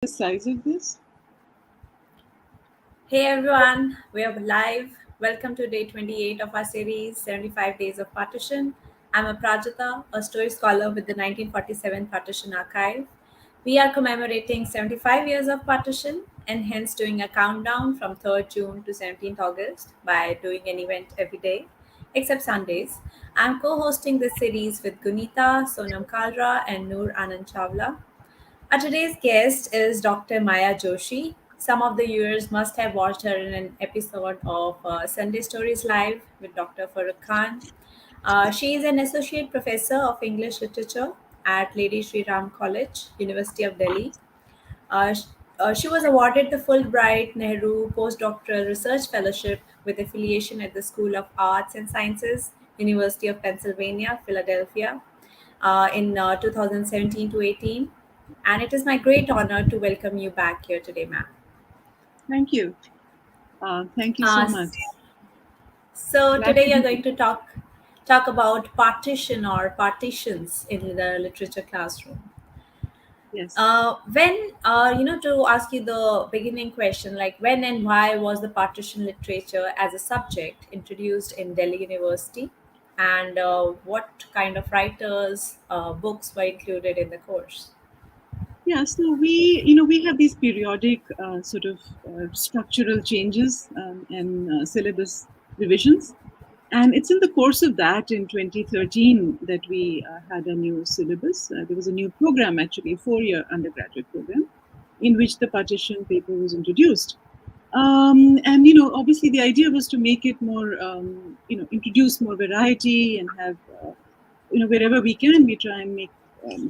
The size of this? Hey everyone, we are live. Welcome to day 28 of our series 75 Days of Partition. I'm Aprajita, a story scholar with the 1947 Partition Archive. We are commemorating 75 years of partition and hence doing a countdown from 3rd June to 17th August by doing an event every day except Sundays. I'm co hosting this series with Gunita, Sonam Kalra, and Noor Anand Chawla. Our today's guest is Dr. Maya Joshi. Some of the viewers must have watched her in an episode of Sunday Stories Live with Dr. Farooq Khan. She is an associate professor of English literature at Lady Shri Ram College, University of Delhi. She was awarded the Fulbright Nehru Postdoctoral Research Fellowship with affiliation at the School of Arts and Sciences, University of Pennsylvania, Philadelphia, in 2017 to 18. And it is my great honor to welcome you back here today, ma'am. Thank you. Thank you so Uh, much. so Glad today to you're be going here. to talk about partition or partitions in the literature classroom. Yes. To ask you the beginning question, like when and why was the partition literature as a subject introduced in Delhi University, and what kind of writers, books were included in the course? Yeah. So we have these periodic sort of structural changes and syllabus revisions, and it's in the course of that in 2013 that we had a new syllabus. There was a new program, actually, a 4-year undergraduate program, in which the partition paper was introduced. And obviously the idea was to make it more, introduce more variety and have, wherever we can, we try and make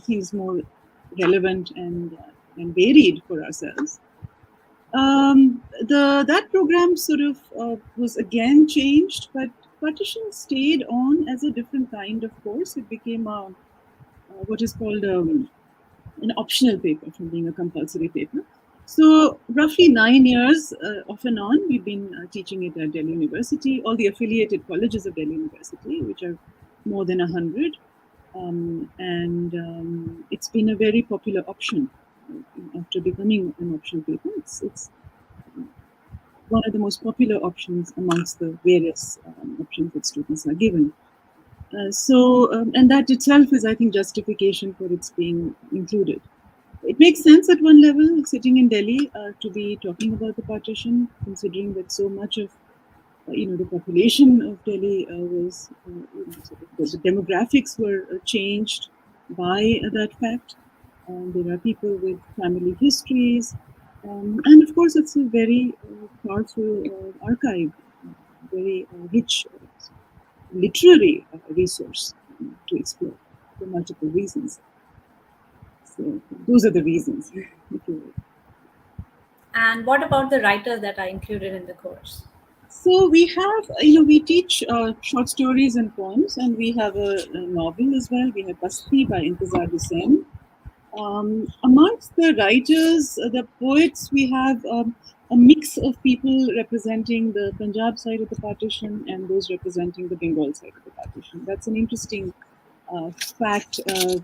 things more relevant and varied for ourselves. The That program sort of was again changed, but partition stayed on as a different kind of course. It became what is called an optional paper from being a compulsory paper. So, roughly 9 years off and on, we've been teaching it at Delhi University, all the affiliated colleges of Delhi University, which are more than 100. And it's been a very popular option after becoming an optional paper. It's one of the most popular options amongst the various options that students are given. And that itself is, I think, justification for its being included. It makes sense at one level, sitting in Delhi, to be talking about the partition, considering that so much of the population of Delhi was sort of the demographics were changed by that fact. There are people with family histories, and of course, it's a very powerful archive, very rich literary resource to explore for multiple reasons. So those are the reasons. If you will. And what about the writers that are included in the course? So we have, we teach short stories and poems, and we have a novel as well. We have Basti by Intizar Hussain. Amongst the writers, the poets, we have a mix of people representing the Punjab side of the partition and those representing the Bengal side of the partition. That's an interesting fact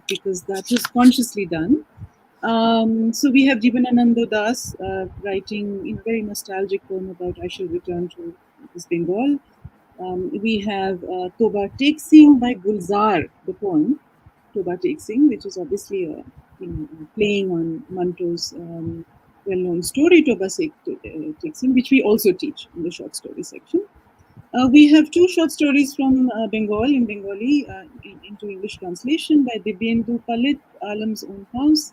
because that was consciously done. So we have Jibanananda Das writing very nostalgic poem about I shall return to West Bengal. We have Toba Tek Singh by Gulzar, the poem Toba Tek Singh, which is obviously playing on Manto's well-known story Toba Tek Singh, which we also teach in the short story section. We have two short stories from Bengal in Bengali into English translation by Dibyendu Palit, Alam's Own House,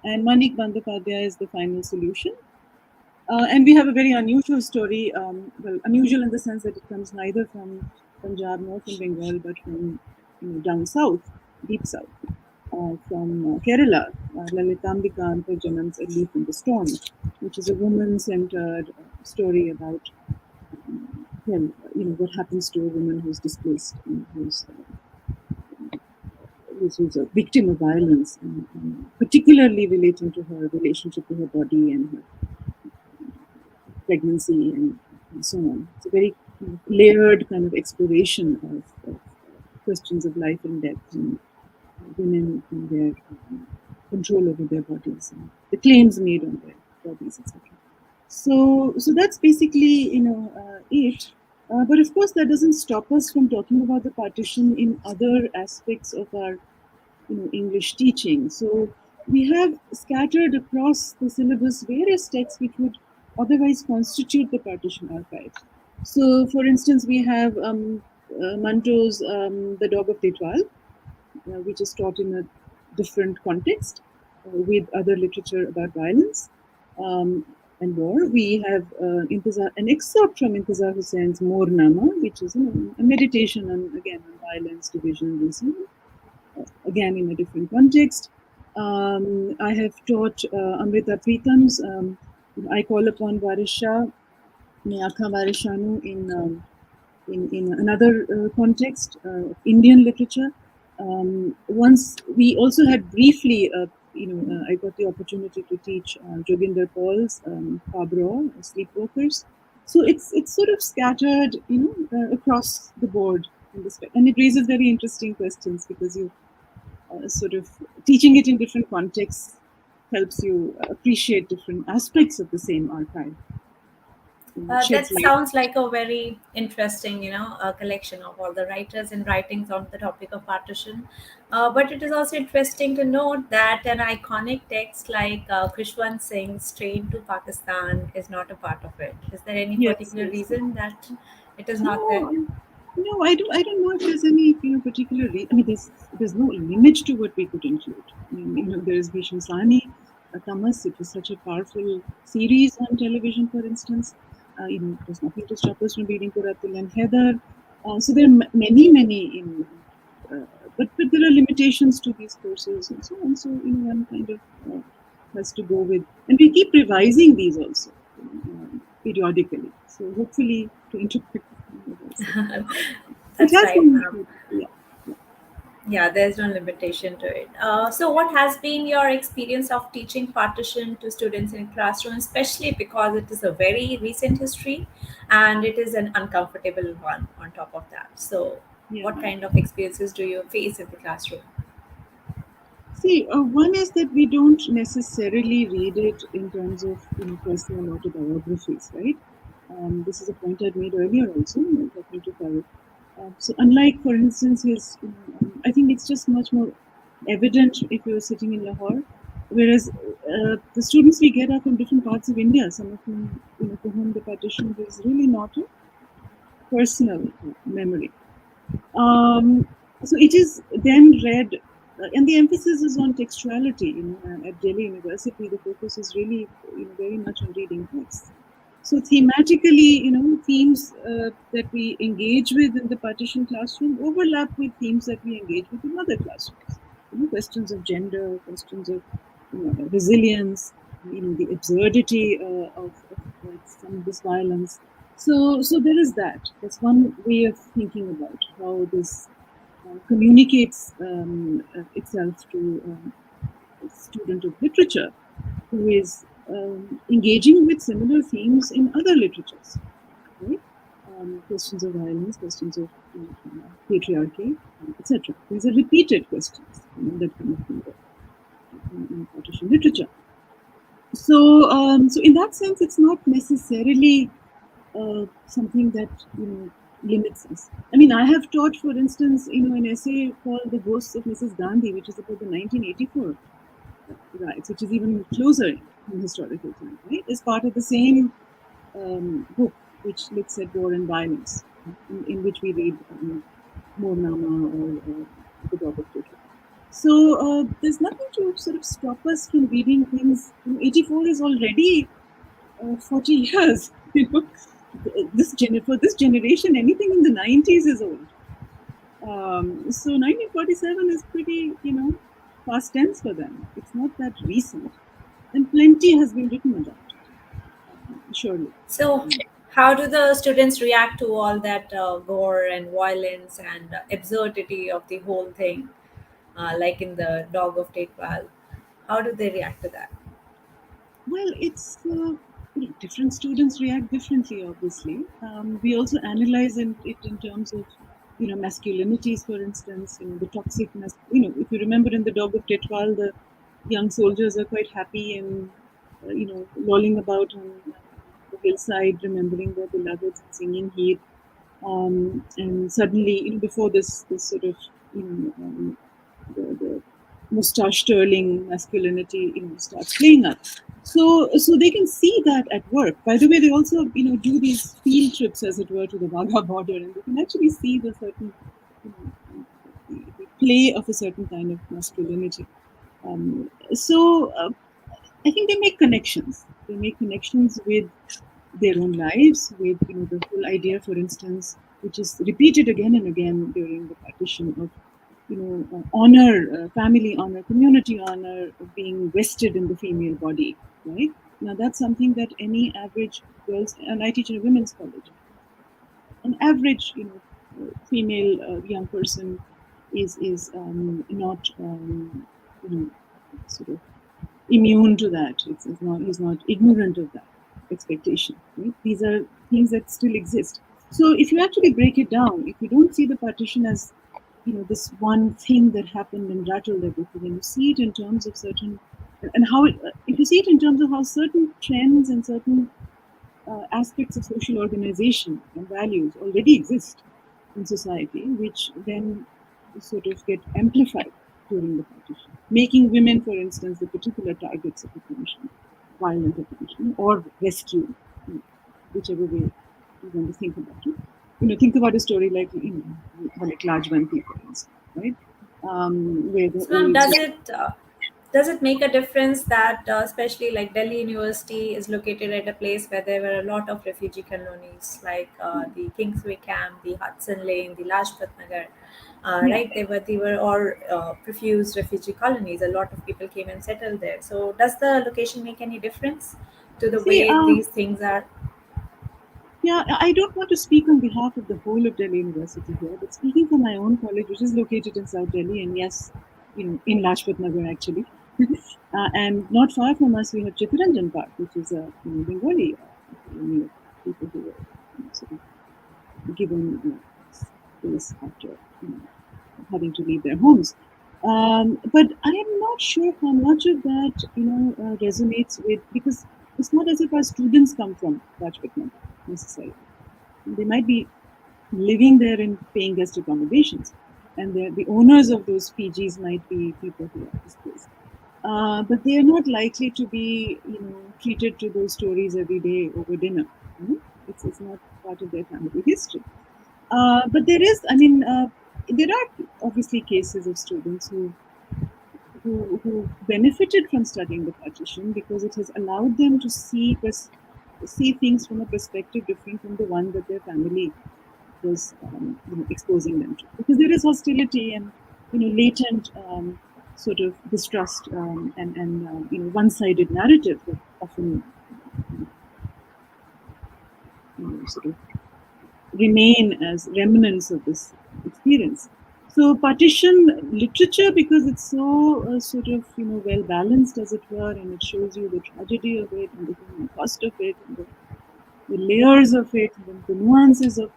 and Manik Bandyopadhyay's The Final Solution. And we have a very unusual story, well, unusual in the sense that it comes neither from Punjab nor from Bengal, but from down south, deep south, from Kerala, Lalitambika Antarjanam's A Leaf in the Storm, which is a woman-centered story about what happens to a woman who's displaced and who's a victim of violence, and particularly relating to her relationship to her body and her pregnancy and so on. It's a very layered kind of exploration of questions of life and death and women and their control over their bodies and the claims made on their bodies, etc. So that's basically it. But of course, that doesn't stop us from talking about the partition in other aspects of our English teaching. So we have scattered across the syllabus various texts which would otherwise constitute the partition archive. So, for instance, we have Manto's The Dog of Tetwal, which is taught in a different context with other literature about violence and war. We have an excerpt from Intizar Hussein's Mornama, which is a meditation on violence, division, racism, again in a different context. I have taught Amrita Pritam's I Call Upon Varisha, Meyakha Varishanu in another context of Indian literature. Once we also had briefly, I got the opportunity to teach Joginder Paul's Pabro, Sleepwalkers. So it's sort of scattered, across the board in this, and it raises very interesting questions because you sort of teaching it in different contexts helps you appreciate different aspects of the same archive. Sheds That light. sounds like a very interesting, collection of all the writers and writings on the topic of partition. But it is also interesting to note that an iconic text like Krishwant Singh's Train to Pakistan is not a part of it. Is there any Yes, particular yes. reason that it is not there? No, no, I don't know if there's any, particular. I mean, there's no limit to what we could include. I mean, there is Bhisham Sani, Tamas. It was such a powerful series on television, for instance. There's nothing to stop us from reading Kuratul and Heather. So there are many but there are limitations to these courses and so on. So one kind of has to go with, and we keep revising these also periodically. So hopefully to interpret. It That's has right. been included. Yeah. Yeah, there's no limitation to it. So, what has been your experience of teaching partition to students in classroom, especially because it is a very recent history and it is an uncomfortable one on top of that? So, Yeah. what kind of experiences do you face in the classroom? See, one is that we don't necessarily read it in terms of personal autobiographies, right? This is a point I'd made earlier also when talking to Farooq. So, unlike, for instance, I think it's just much more evident if you're sitting in Lahore, whereas the students we get are from different parts of India. Some of whom, for whom the partition is really not a personal memory. So it is then read, and the emphasis is on textuality. At Delhi University, the focus is really, very much on reading texts. So thematically, themes that we engage with in the partition classroom overlap with themes that we engage with in other classrooms. Questions of gender, questions of resilience, the absurdity of some of this violence. So there is that. That's one way of thinking about how this communicates itself to a student of literature who is engaging with similar themes in other literatures, right? Questions of violence, questions of patriarchy, etc. These are repeated questions that come up in partition literature. So in that sense, it's not necessarily something that limits us. I mean, I have taught, for instance, an essay called "The Ghosts of Mrs Gandhi," which is about the 1984 riots, which is even closer in historical time, right? Is part of the same book, which looks at war and violence, in which we read Mornama or The Dog of Tokyo. So there's nothing to sort of stop us from reading things. 84 is already 40 years. For this generation, anything in the 90s is old. So 1947 is pretty, past tense for them. It's not that recent, and plenty has been written about it, surely. So, how do the students react to all that gore and violence and absurdity of the whole thing, like in the Dog of Tatewal? How do they react to that? Well, it's different students react differently. Obviously, we also analyze it in terms of masculinities, for instance. The toxic, if you remember in the Dog of Tetwal, the young soldiers are quite happy and lolling about on the hillside, remembering their beloveds and singing Heat. And suddenly, before this sort of the mustache twirling masculinity, starts playing up. So they can see that at work. By the way, they also do these field trips, as it were, to the Wagah border, and they can actually see the certain the play of a certain kind of masculinity. So I think they make connections. They make connections with their own lives, with the whole idea, for instance, which is repeated again and again during the partition of honor, family honor, community honor, being vested in the female body, right? Now that's something that any average girls, and I teach in a women's college, an average female young person is not sort of immune to that. It's not He's not ignorant of that expectation. Right? These are things that still exist. So if you actually break it down, if you don't see the partition as this one thing that happened and rattled everything, and you see it in terms of certain, and how if you see it in terms of how certain trends and certain aspects of social organization and values already exist in society, which then sort of get amplified during the partition, making women, for instance, the particular targets of attention, violent attention, or rescue, whichever way you want to think about it. Think about a story like like Lajvanti, for instance, right? Where the So, ma'am, old does it make a difference that, especially like Delhi University is located at a place where there were a lot of refugee colonies, like the Kingsway Camp, the Hudson Lane, the Lajpat Nagar, yeah. right? They were all refused refugee colonies. A lot of people came and settled there. So, does the location make any difference to the See, way these things are? yeah, I don't want to speak on behalf of the whole of Delhi University here, but speaking for my own college, which is located in South Delhi, and yes, in Lajpat Nagar actually, and not far from us, we have Chittaranjan Park, which is a Bengali colony of people who were sort of given space after having to leave their homes. But I am not sure how much of that resonates with, because it's not as if our students come from Rajput Nagar necessarily. They might be living there in paying guest accommodations, and the owners of those PGs might be people who are displaced. But they are not likely to be, treated to those stories every day over dinner. It's not part of their family history. But there is, I mean, there are obviously cases of students who benefited from studying the partition because it has allowed them to see things from a perspective different from the one that their family was exposing them to, because there is hostility and latent sort of distrust and one-sided narrative that often sort of remain as remnants of this experience. So partition literature, because it's so sort of well balanced, as it were, and it shows you the tragedy of it and the human cost of it and the layers of it, the nuances of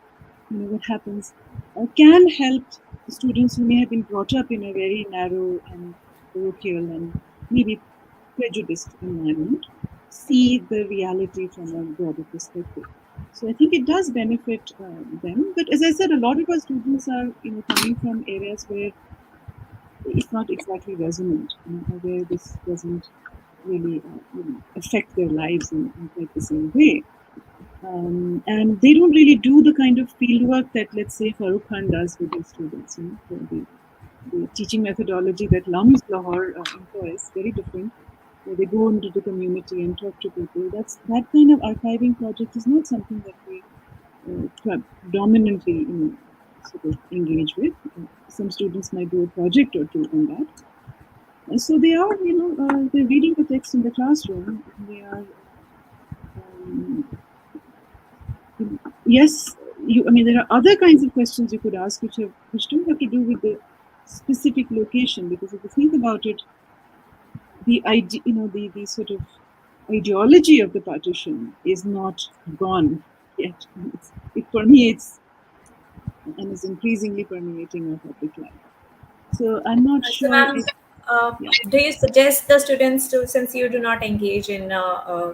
what happens, can help students who may have been brought up in a very narrow and parochial and maybe prejudiced environment see the reality from a broader perspective. So I think it does benefit them. But as I said, a lot of our students are coming from areas where it's not exactly resonant, or where this doesn't really affect their lives in quite the same way. And they don't really do the kind of fieldwork that, let's say, Farooq Khan does with his students. The teaching methodology that LUMS Lahore employs, very different, where they go into the community and talk to people. That kind of archiving project is not something that we dominantly sort of engage with. Some students might do a project or two on that. So they are, they're reading the text in the classroom. They are, yes, I mean, there are other kinds of questions you could ask which don't have to do with the specific location, because if you think about it, the idea, the sort of ideology of the partition is not gone yet. It permeates and is increasingly permeating our public life. So I'm not So, sure ma'am, if Uh, Yeah. do you suggest the students to, since you do not engage in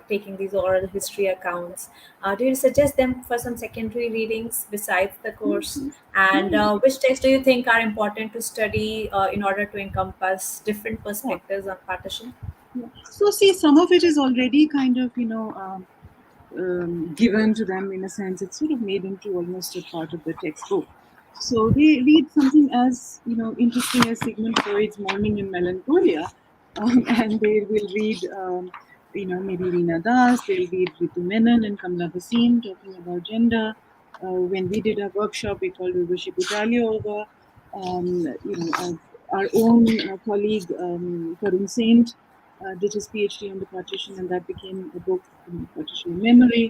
taking these oral history accounts, do you suggest them for some secondary readings besides the course? Mhm. And Yeah, which texts do you think are important to study in order to encompass different yeah, perspectives on partition? yeah. So see, some of it is already kind of, given to them in a sense. It's sort of made into almost a part of the textbook. So they read something as interesting as Sigmund Freud's *Mourning and Melancholia*, and they will read maybe Reena Das. They'll read Ritu Menon and Kamla Bhasin talking about gender. When we did our workshop, we called Urvashi Butalia over. Our own colleague Karun Saint did his PhD on the partition, and that became a book, Partition Memory.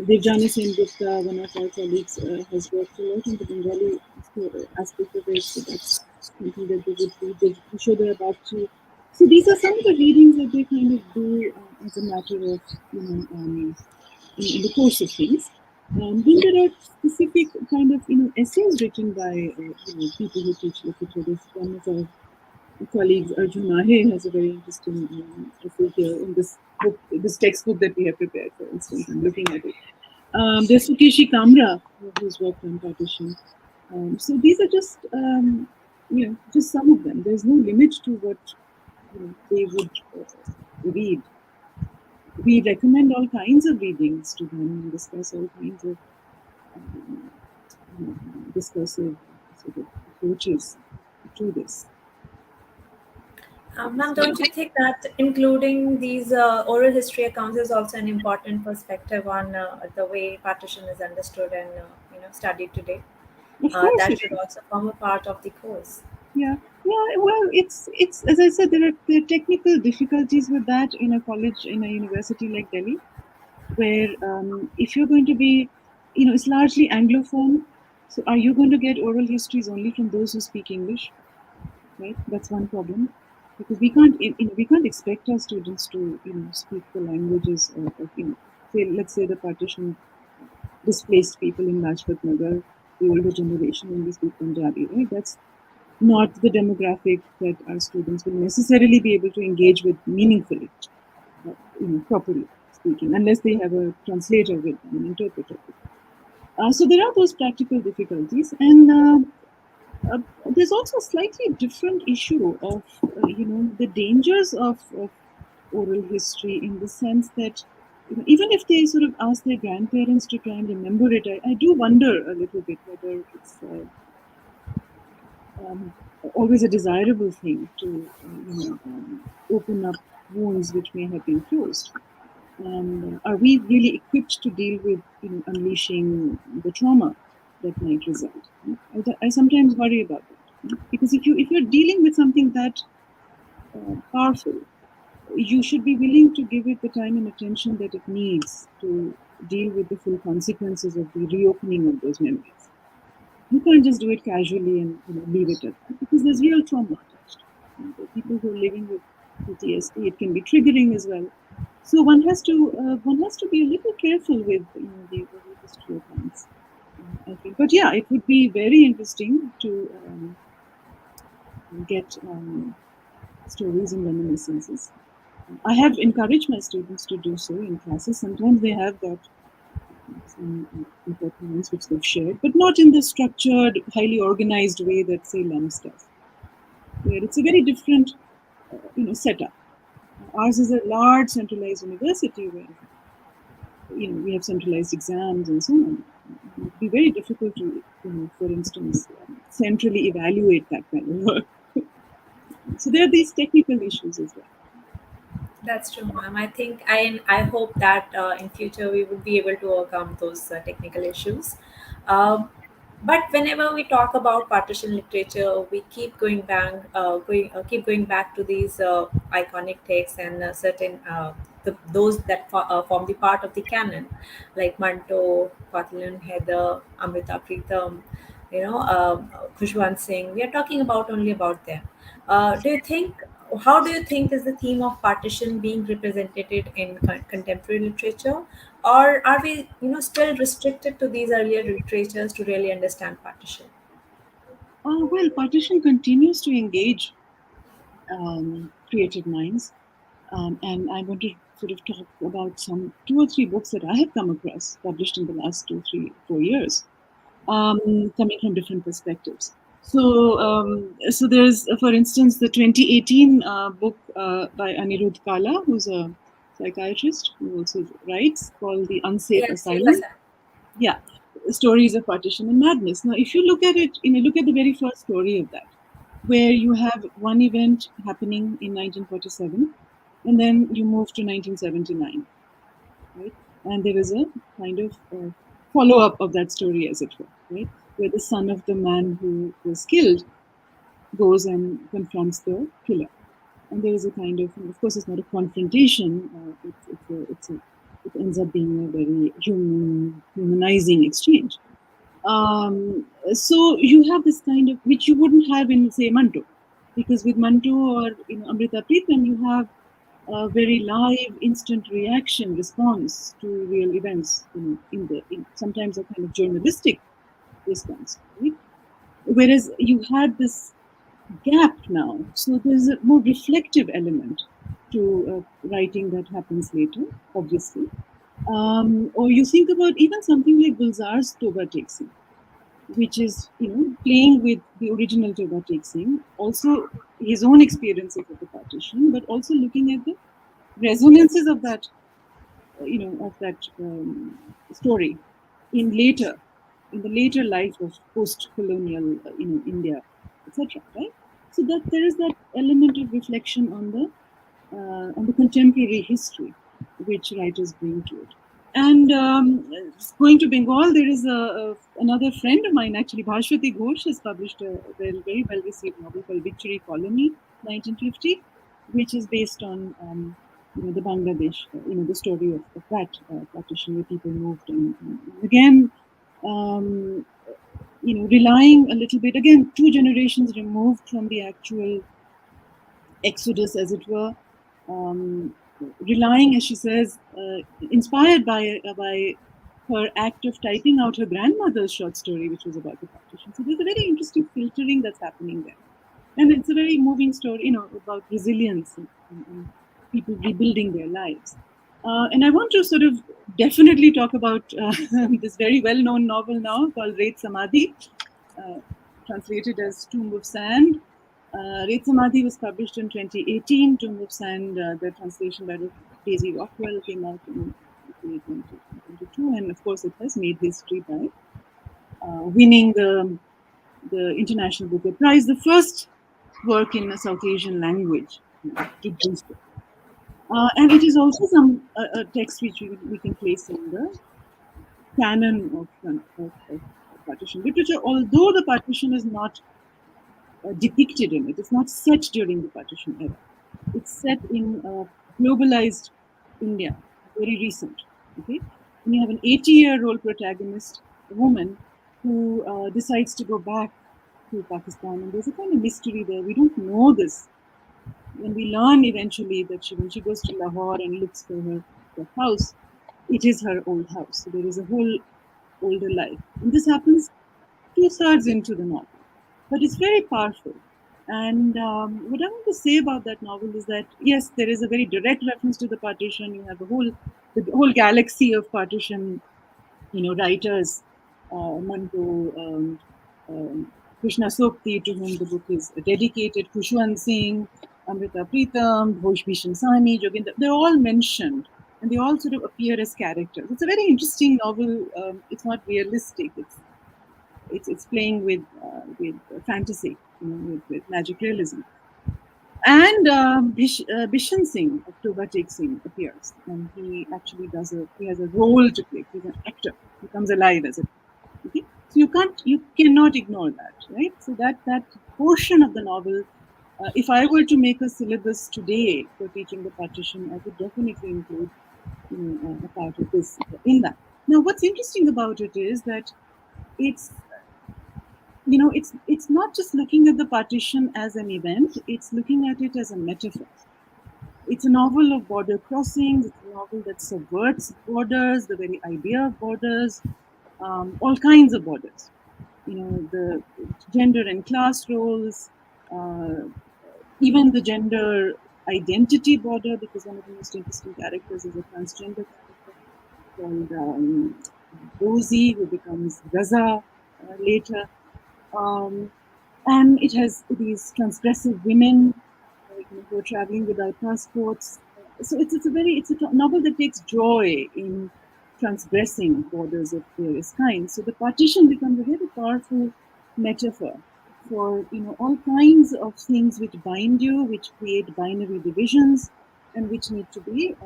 Devjani Sen Gupta, one of our colleagues, has worked a lot on the Bengali aspect of it, so that's something that they would read. I'm sure they're about to. So these are some of the readings that they kind of do as a matter of, in the course of things. Then there are specific kind of, essays written by, people who teach literature. This one of our colleagues, Arjun Mahe, has a very interesting essay here in this book, this textbook that we have prepared, for instance. I'm looking at it. There's Sukeshi Kamra, who's worked on partition. So these are just, just some of them. There's no limit to what they would read. We recommend all kinds of readings to them and discuss all kinds of um, discursive sort of approaches to this. Ma'am, So, don't you think that including these oral history accounts is also an important perspective on the way partition is understood and studied today? of course, That it should is. also form a part of the course. Yeah, yeah. Well, it's as I said, there are technical difficulties with that in a college, in a university like Delhi, where if you're going to be, it's largely Anglophone. So, are you going to get oral histories only from those who speak English? Right, that's one problem, because we can't expect our students to speak the languages of say, let's say the partition displaced people in Lajpat Nagar, the older generation only speak Punjabi, right? That's not the demographic that our students will necessarily be able to engage with meaningfully, properly speaking, unless they have a translator with them, an interpreter. So there are those practical difficulties, and there's also a slightly different issue of, the dangers of oral history, in the sense that even if they sort of ask their grandparents to try and remember it, I do wonder a little bit whether it's um, always a desirable thing to open up wounds which may have been closed. And are we really equipped to deal with unleashing the trauma that might result? I sometimes worry about that, because if you're dealing with something that powerful, you should be willing to give it the time and attention that it needs to deal with the full consequences of the reopening of those memories. You can't just do it casually and leave it at that, because there's real trauma attached. The people who are living with PTSD, it can be triggering as well. So one has to be a little careful with the oral history accounts, I think. But yeah, it would be very interesting to get stories and reminiscences. I have encouraged my students to do so in classes. Sometimes they have got some important ones which they've shared, but not in the structured, highly organized way that, say, LUMS does, where it's a very different, setup. Ours is a large centralized university where we have centralized exams and so on. It would be very difficult to, for instance, centrally evaluate that kind of work. So there are these technical issues as well. That's true, ma'am. I hope that in future we would be able to overcome those technical issues. Um, but whenever we talk about partition literature, we keep going back to these iconic texts and certain those that form the part of the canon, like Manto, Kotlin, Heather, Amrita Preetham, Khushwant Singh. We are talking about only about them. Do you think how do you think is the theme of partition being represented in contemporary literature, or are we still restricted to these earlier literatures to really understand partition? Well, partition continues to engage creative minds. And I want to sort of talk about some 2 or 3 books that I have come across, published in the last 2, 3, 4 years, coming from different perspectives. So there's, for instance, the 2018 book by Anirudh Kala, who's a psychiatrist who also writes, called The Unsafe Yes, safe Asylum. asylum. Yeah, stories of partition and madness. Now, if you look at it, look at the very first story of that, where you have one event happening in 1947, and then you move to 1979, right? And there is a kind of follow up of that story, as it were, right? Where the son of the man who was killed goes and confronts the killer. And there is a kind of course, it's not a confrontation. It ends up being a very humanizing exchange. So you have this kind of, which you wouldn't have in, say, Manto, because with Manto or Amrita Pritam, you have a very live, instant reaction, response to real events. Sometimes a kind of journalistic response, right? Whereas you had this gap now, so there's a more reflective element to writing that happens later, obviously. Or you think about even something like Gulzar's Toba Taxi, which is playing with the original Toba Taxi, also his own experiences of the partition, but also looking at the resonances of that story in the later life of post-colonial India, etc. Right. So that there is that element of reflection on the contemporary history which writers bring to it. And going to Bengal, there is another friend of mine, actually, Bhashwati Ghosh, has published a very well received novel called Victory Colony, 1950, which is based on the Bangladesh, the story of that partition where people moved. And again, um, relying a little bit, again, 2 generations removed from the actual exodus, as it were, um, relying, as she says, inspired by her act of typing out her grandmother's short story, which was about the partition. So there's a very interesting filtering that's happening there, and it's a very moving story, about resilience and people rebuilding their lives. And I want to sort of definitely talk about this very well-known novel now called Ret Samadhi, uh, translated as Tomb of Sand. Ret Samadhi was published in 2018. Tomb of Sand, the translation by Daisy Rockwell, came out in 2022, and of course, it has made history by winning the International Booker Prize, the first work in a South Asian language to do so. And it is also a text which we can place in the canon of partition literature, although the partition is not depicted in it. It's not set during the partition era. It's set in globalized India, very recent. Okay, and you have an 80-year-old protagonist, a woman, who decides to go back to Pakistan, and there's a kind of mystery there. We don't know this. When we learn eventually that when she goes to Lahore and looks for her house, it is her old house. So there is a whole older life, and this happens 2/3 into the novel. But it's very powerful. And what I want to say about that novel is that, yes, there is a very direct reference to the partition. You have the whole galaxy of partition, writers, Manto, Krishna Sokti, to whom the book is dedicated, Khushwant Singh, Amrita Pritam, Ghosh Bhishan Sahni, Joginder, they're all mentioned, and they all sort of appear as characters. It's a very interesting novel. It's not realistic. It's playing with fantasy, with magic realism. And Bishan Singh of Toba Take Singh appears, and he actually he has a role to play. He's an actor. He comes alive as it. Okay, so you cannot ignore that, right? So that portion of the novel, if I were to make a syllabus today for teaching the partition, I would definitely include a part of this in that. Now, what's interesting about it is that it's it's not just looking at the partition as an event, it's looking at it as a metaphor. It's a novel of border crossings, it's a novel that subverts borders, the very idea of borders, all kinds of borders. The gender and class roles, uh, even the gender identity border, because one of the most interesting characters is a transgender character called Rosie, who becomes Gaza later. Um, and it has these transgressive women who are traveling without passports. So it's a novel that takes joy in transgressing borders of various kinds. So the partition becomes a very powerful metaphor for all kinds of things which bind you, which create binary divisions, and which need to be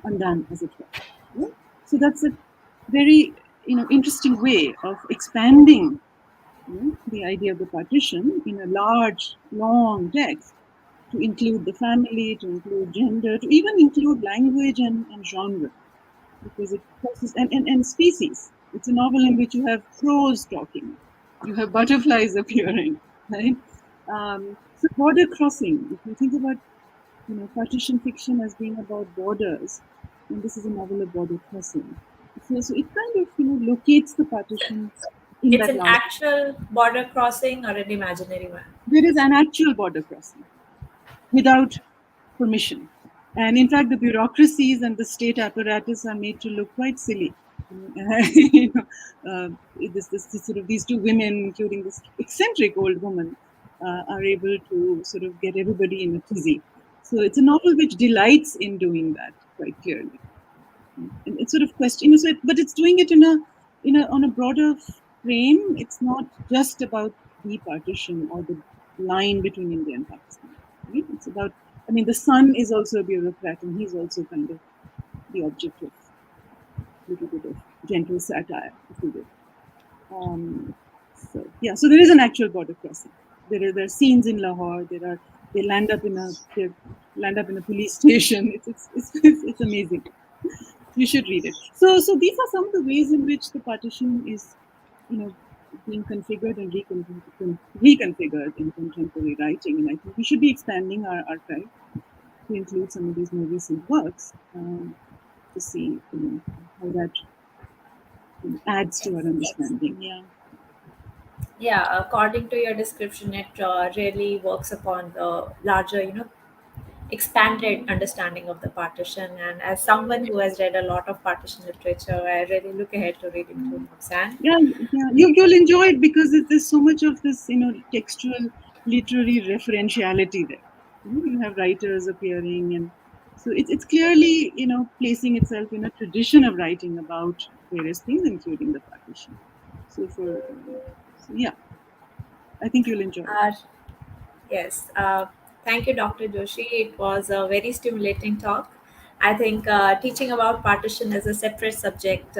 undone, as it were. Yeah? So that's a very interesting way of expanding the idea of the partition in a large, long text to include the family, to include gender, to even include language and genre, because it crosses and species. It's a novel in which you have crows talking, you have butterflies appearing, right? So border crossing. If you think about partition fiction as being about borders, and this is a novel of border crossing. So it kind of locates the partition in It's that an large. actual border crossing or an imaginary one? There is an actual border crossing without permission. And in fact, the bureaucracies and the state apparatus are made to look quite silly. You know, this sort of these two women, including this eccentric old woman, are able to sort of get everybody in a tizzy. So it's a novel which delights in doing that quite clearly. And it's sort of question, but it's doing it in a on a broader frame. It's not just about the partition or the line between India and Pakistan. Right? It's about, I mean, the son is also a bureaucrat, and he's also kind of the object of a little bit of gentle satire, if you will. So yeah, so there is an actual border crossing. There are scenes in Lahore. They land up in a police station. It's amazing. You should read it. So these are some of the ways in which the partition is, being configured and reconfigured in contemporary writing. And I think we should be expanding our archive to include some of these more recent works to see, how that adds to our understanding. Yeah. Yeah, according to your description, it really works upon the larger, expanded understanding of the partition. And as someone who has read a lot of partition literature, I really look ahead to reading through Mobsan. Yeah, yeah, you'll enjoy it because there's so much of this, textual, literary referentiality there. You have writers appearing, and so it's clearly, placing itself in a tradition of writing about various things, including the partition. So yeah, I think you'll enjoy it. Uh, Yes, thank you, Dr. Joshi. It was a very stimulating talk. I think teaching about partition as a separate subject,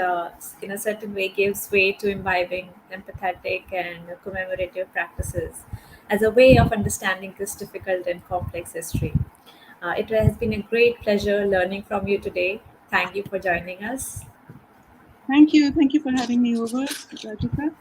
in a certain way, gives way to imbibing empathetic and commemorative practices as a way of understanding this difficult and complex history. It has been a great pleasure learning from you today. Thank you for joining us. Thank you for having me over, Rajika.